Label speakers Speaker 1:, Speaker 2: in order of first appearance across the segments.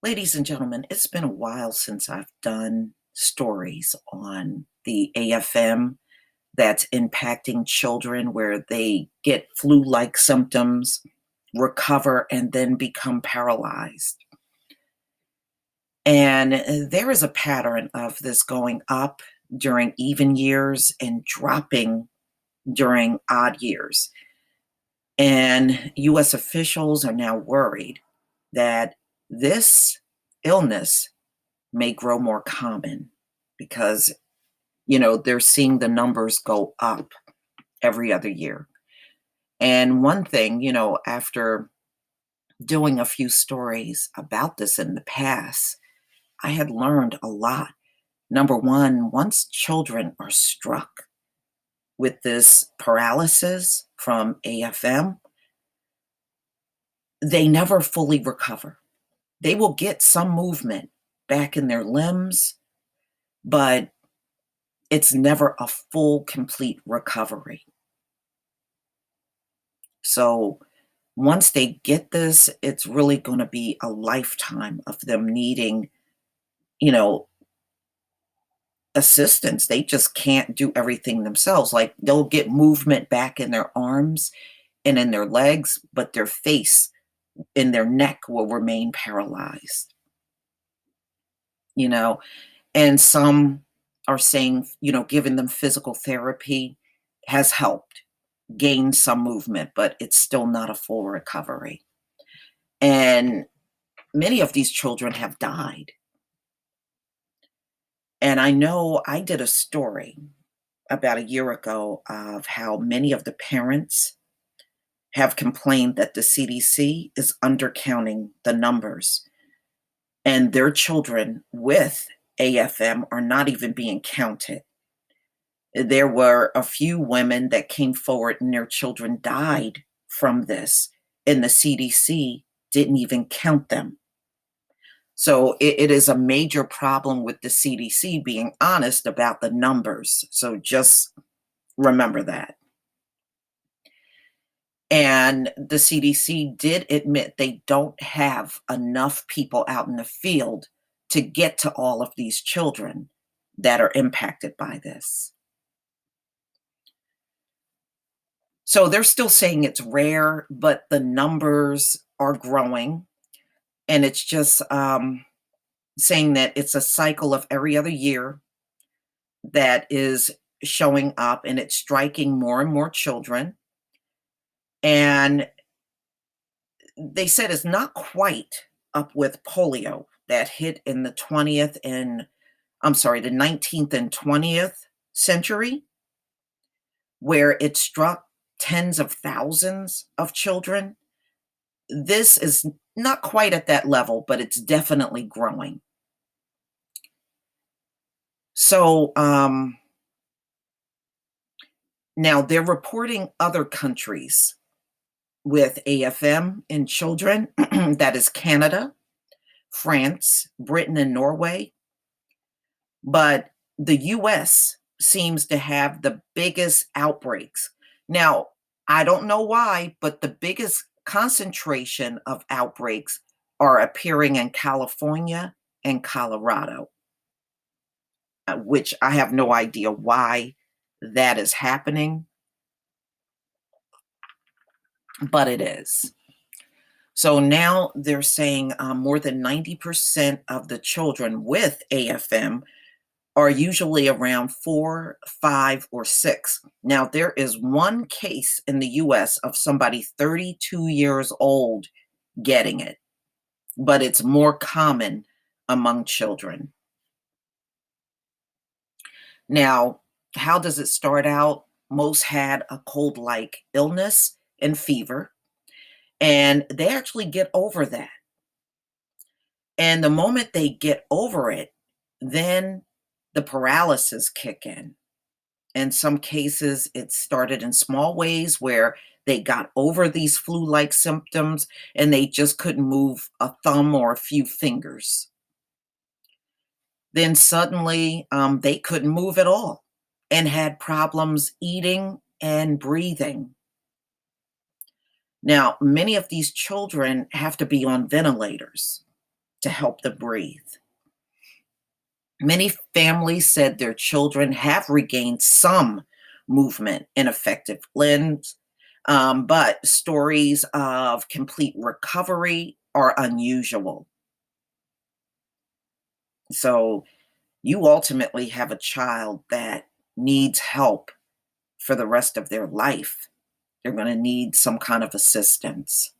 Speaker 1: Ladies and gentlemen, it's been a while since I've done stories on the AFM that's impacting children where they get flu-like symptoms, recover, and then become paralyzed. And there is a pattern of this going up during even years and dropping during odd years. And US officials are now worried that this illness may grow more common because, they're seeing the numbers go up every other year. And one thing, after doing a few stories about this in the past, I had learned a lot. Number one, once children are struck with this paralysis from AFM, they never fully recover. They will get some movement back in their limbs, but it's never a full, complete recovery. So once they get this, it's really going to be a lifetime of them needing, you know, assistance. They just can't do everything themselves. Like they'll get movement back in their arms and in their legs, but their face and their neck will remain paralyzed, you know. And some are saying, giving them physical therapy has helped gain some movement, but it's still not a full recovery. And many of these children have died. And I know I did a story about a year ago of how many of the parents have complained that the CDC is undercounting the numbers and their children with AFM are not even being counted. There were a few women that came forward and their children died from this, and the CDC didn't even count them. So it is a major problem with the CDC being honest about the numbers. So just remember that. And the CDC did admit they don't have enough people out in the field to get to all of these children that are impacted by this. So they're still saying it's rare, but the numbers are growing. And it's just saying that it's a cycle of every other year that is showing up and it's striking more and more children. And they said it's not quite up with polio that hit in the 20th and the 19th and 20th century, where it struck tens of thousands of children. This is not quite at that level, but it's definitely growing. So now they're reporting other countries with AFM in children. That is Canada, France, Britain, and Norway. But the US seems to have the biggest outbreaks. Now, I don't know why, but the biggest concentration of outbreaks are appearing in California and Colorado, which I have no idea why that is happening, but it is. So now they're saying more than 90% of the children with AFM are usually around 4, 5, or 6. Now, there is one case in the US of somebody 32 years old getting it, but it's more common among children. Now, how does it start out? Most had a cold-like illness and fever, and they actually get over that. And the moment they get over it, then the paralysis kick in. In some cases, it started in small ways where they got over these flu-like symptoms and they just couldn't move a thumb or a few fingers. Then suddenly, they couldn't move at all and had problems eating and breathing. Now, many of these children have to be on ventilators. to help them breathe. Many families said their children have regained some movement and effective limbs, but stories of complete recovery are unusual. So you ultimately have a child that needs help for the rest of their life. They're going to need some kind of assistance.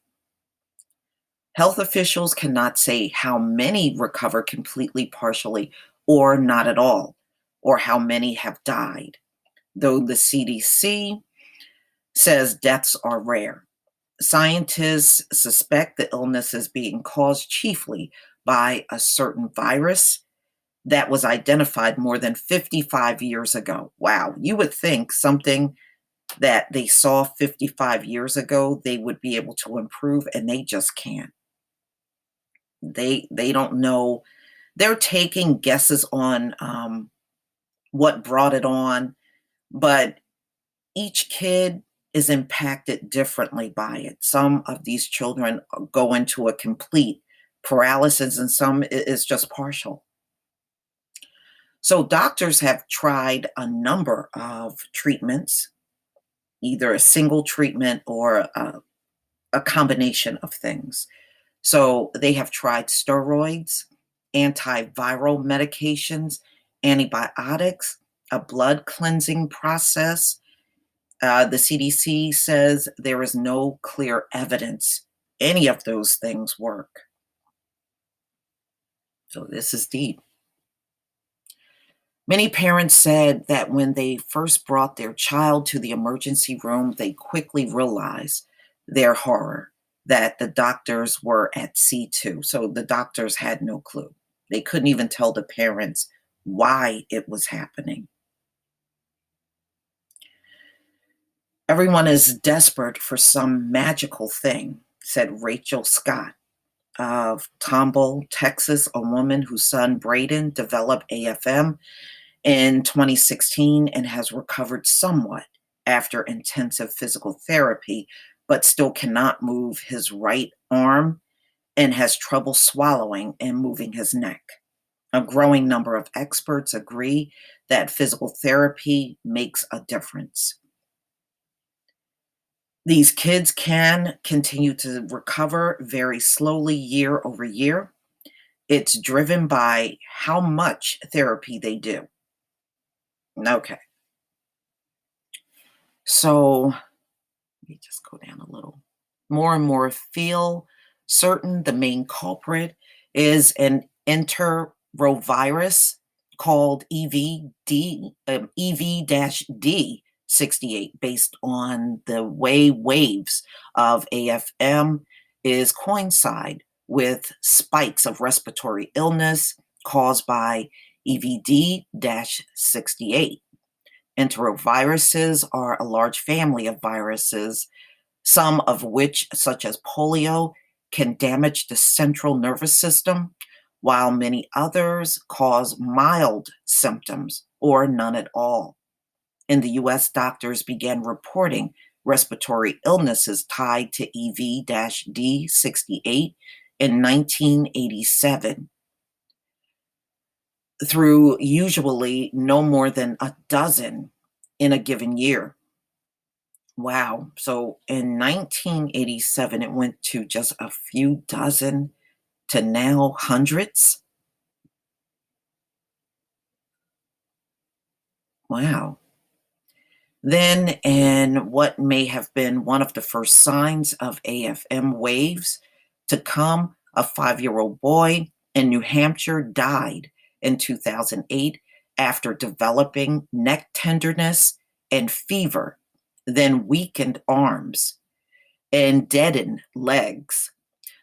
Speaker 1: Health officials cannot say how many recover completely, partially, or not at all, or how many have died, though the CDC says deaths are rare. Scientists suspect the illness is being caused chiefly by a certain virus that was identified more than 55 years ago. Wow, you would think something that they saw 55 years ago, they would be able to improve, and they just can't. They don't know. They're taking guesses on what brought it on, but each kid is impacted differently by it. Some of these children go into a complete paralysis, and some is just partial. So doctors have tried a number of treatments, either a single treatment or a combination of things. So they have tried steroids, antiviral medications, antibiotics, a blood cleansing process. The CDC says there is no clear evidence any of those things work. So this is deep. Many parents said that when they first brought their child to the emergency room, they quickly realized their horror that the doctors were at C2. So the doctors had no clue. They couldn't even tell the parents why it was happening. Everyone is desperate for some magical thing, said Rachel Scott of Tomball, Texas, a woman whose son Braden developed AFM in 2016 and has recovered somewhat after intensive physical therapy, but still cannot move his right arm and has trouble swallowing and moving his neck. A growing number of experts agree that physical therapy makes a difference. These kids can continue to recover very slowly year over year. It's driven by how much therapy they do. Okay. So let me just go down a little. More and more feel certain the main culprit is an enterovirus called EV-D68, based on the way waves of AFM is coincide with spikes of respiratory illness caused by EVD-68. Enteroviruses are a large family of viruses, some of which, such as polio, can damage the central nervous system, while many others cause mild symptoms or none at all. In the US, doctors began reporting respiratory illnesses tied to EV-D68 in 1987, through usually no more than a dozen in a given year. Wow. So in 1987, it went to just a few dozen to now hundreds. Wow. Then, in what may have been one of the first signs of AFM waves to come, a 5-year-old boy in New Hampshire died in 2008 after developing neck tenderness and fever, then weakened arms and deadened legs.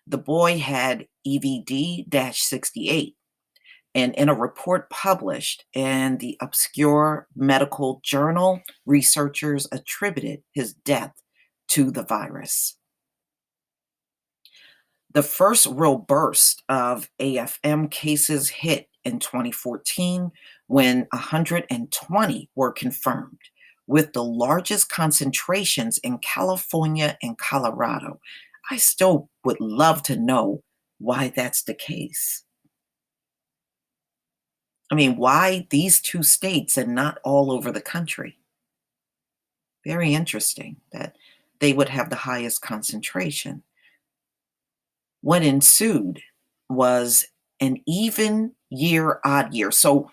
Speaker 1: The boy had EVD-68, and in a report published in the obscure medical journal, researchers attributed his death to the virus. The first real burst of AFM cases hit in 2014 when 120 were confirmed, with the largest concentrations in California and Colorado. I still would love to know why that's the case. I mean, why these two states and not all over the country? Very interesting that they would have the highest concentration. What ensued was an even year, odd year. So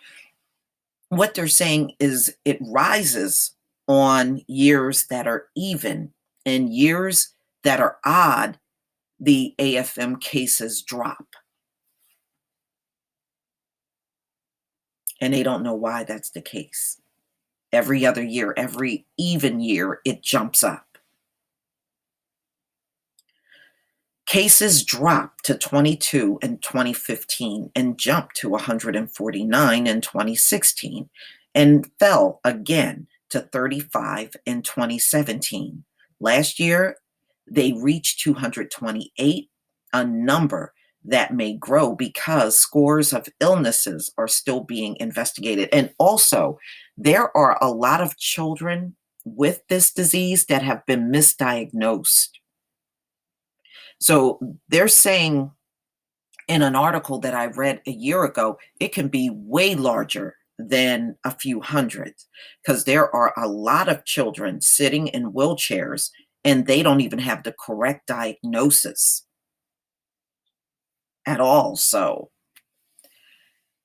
Speaker 1: what they're saying is it rises on years that are even, and years that are odd, the AFM cases drop. And they don't know why that's the case. Every other year, every even year, it jumps up. Cases dropped to 22 in 2015 and jumped to 149 in 2016 and fell again to 35 in 2017. Last year, they reached 228, a number that may grow because scores of illnesses are still being investigated. And also, there are a lot of children with this disease that have been misdiagnosed. So they're saying in an article that I read a year ago, it can be way larger than a few hundred because there are a lot of children sitting in wheelchairs and they don't even have the correct diagnosis at all. So,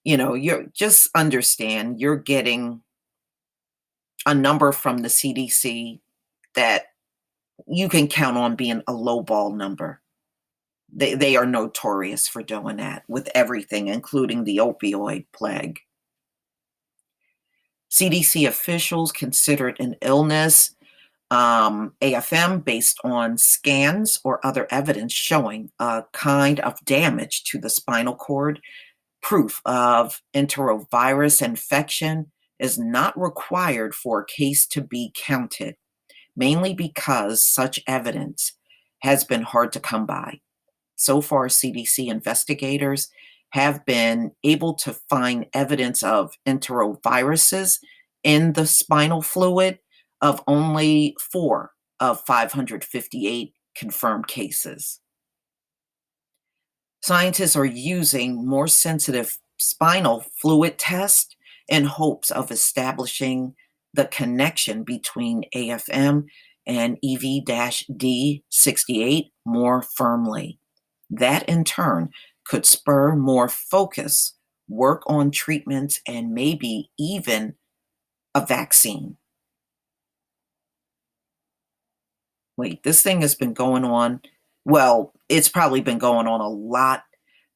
Speaker 1: you're just understand you're getting a number from the CDC that you can count on being a lowball number. They are notorious for doing that with everything, including the opioid plague. CDC officials consider it an illness, AFM, based on scans or other evidence showing a kind of damage to the spinal cord. Proof of enterovirus infection is not required for a case to be counted, mainly because such evidence has been hard to come by. So far, CDC investigators have been able to find evidence of enteroviruses in the spinal fluid of only 4 of 558 confirmed cases. Scientists are using more sensitive spinal fluid tests in hopes of establishing the connection between AFM and EV-D68 more firmly. That in turn could spur more focus, work on treatments, and maybe even a vaccine. Wait, this thing has been going on. Well, it's probably been going on a lot.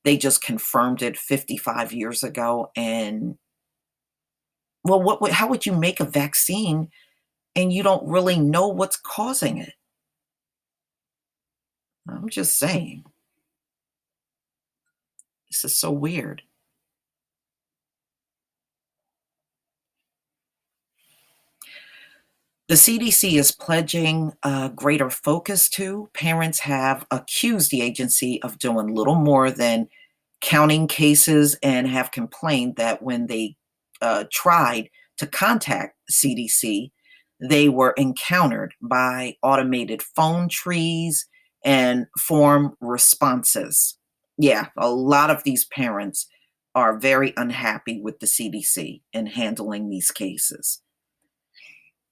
Speaker 1: They just confirmed it 55 years ago. And well, how would you make a vaccine and you don't really know what's causing it? I'm just saying. This is so weird. The CDC is pledging a greater focus to. Parents have accused the agency of doing little more than counting cases and have complained that when they tried to contact CDC, they were encountered by automated phone trees and form responses. Yeah, a lot of these parents are very unhappy with the CDC in handling these cases.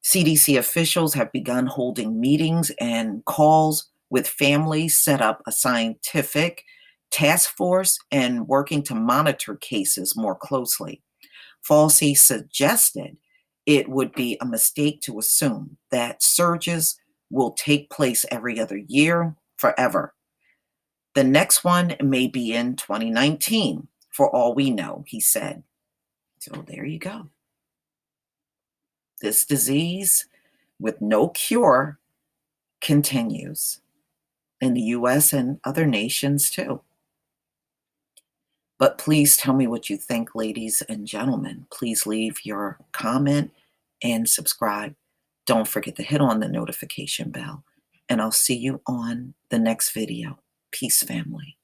Speaker 1: CDC officials have begun holding meetings and calls with families, set up a scientific task force, and working to monitor cases more closely. Falsey suggested it would be a mistake to assume that surges will take place every other year forever. The next one may be in 2019, for all we know, he said. So there you go. This disease with no cure continues in the US and other nations too. But please tell me what you think, ladies and gentlemen. Please leave your comment and subscribe. Don't forget to hit on the notification bell, and I'll see you on the next video. Peace, family.